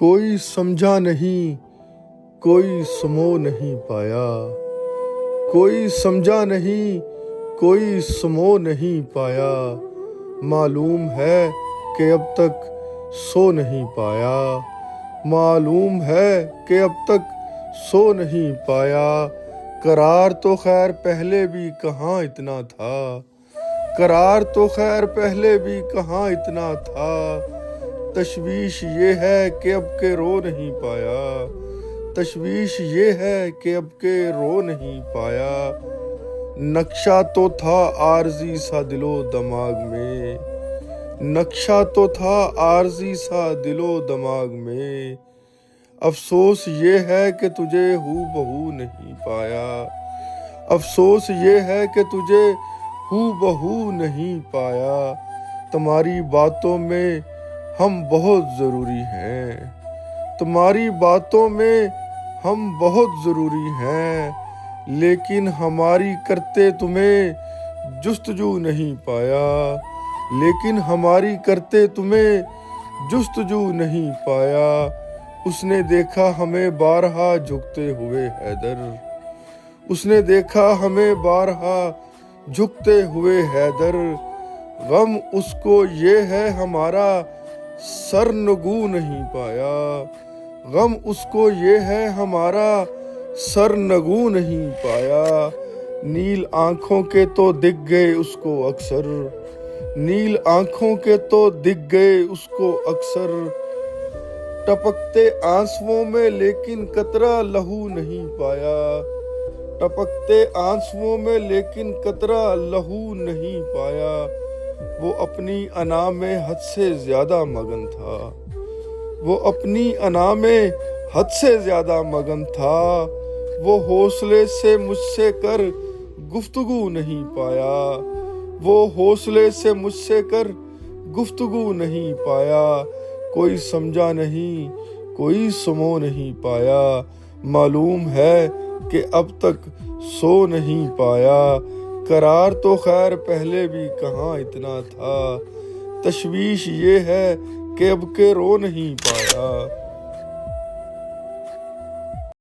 کوئی سمجھا نہیں، کوئی سمو نہیں پایا، کوئی سمجھا نہیں، کوئی سمو نہیں پایا، معلوم ہے کہ اب تک سو نہیں پایا، معلوم ہے کہ اب تک سو نہیں پایا، قرار تو خیر پہلے بھی کہاں اتنا تھا، قرار تو خیر پہلے بھی کہاں اتنا تھا، تشویش یہ ہے کہ اب کے رو نہیں پایا، تشویش یہ ہے کہ اب کے رو نہیں پایا، نقشہ تو تھا عارضی سا دل و دماغ میں، نقشہ تو تھا عارضی سا دل و دماغ میں، افسوس یہ ہے کہ تجھے ہو بہو نہیں پایا، افسوس یہ ہے کہ تجھے ہو بہو نہیں پایا، تمہاری باتوں میں ہم بہت ضروری ہیں، تمہاری باتوں میں ہم بہت ضروری ہیں، لیکن ہماری کرتے تمہیں جستجو نہیں پایا، لیکن ہماری کرتے تمہیں جستجو نہیں پایا، اس نے دیکھا ہمیں بارہا جھکتے ہوئے حیدر، اس نے دیکھا ہمیں بارہا جھکتے ہوئے حیدر، غم اس کو یہ ہے ہمارا سر نگو نہیں پایا، غم اس کو یہ ہے ہمارا سر نگو نہیں پایا، نیل آنکھوں کے تو دکھ گئے اس کو اکثر، نیل آنکھوں کے تو دکھ گئے اس کو اکثر، ٹپکتے آنسوؤں میں لیکن قطرہ لہو نہیں پایا، ٹپکتے آنسوؤں میں لیکن قطرہ لہو نہیں پایا، وہ اپنی انا میں حد سے زیادہ مگن تھا، وہ اپنی انا میں حد سے زیادہ مگن تھا، وہ حوصلے سے مجھ سے کر گفتگو نہیں پایا، وہ حوصلے سے مجھ سے کر گفتگو نہیں پایا، کوئی سمجھا نہیں، کوئی سمو نہیں پایا، معلوم ہے کہ اب تک سو نہیں پایا، قرار تو خیر پہلے بھی کہاں اتنا تھا، تشویش یہ ہے کہ اب کے رو نہیں پایا۔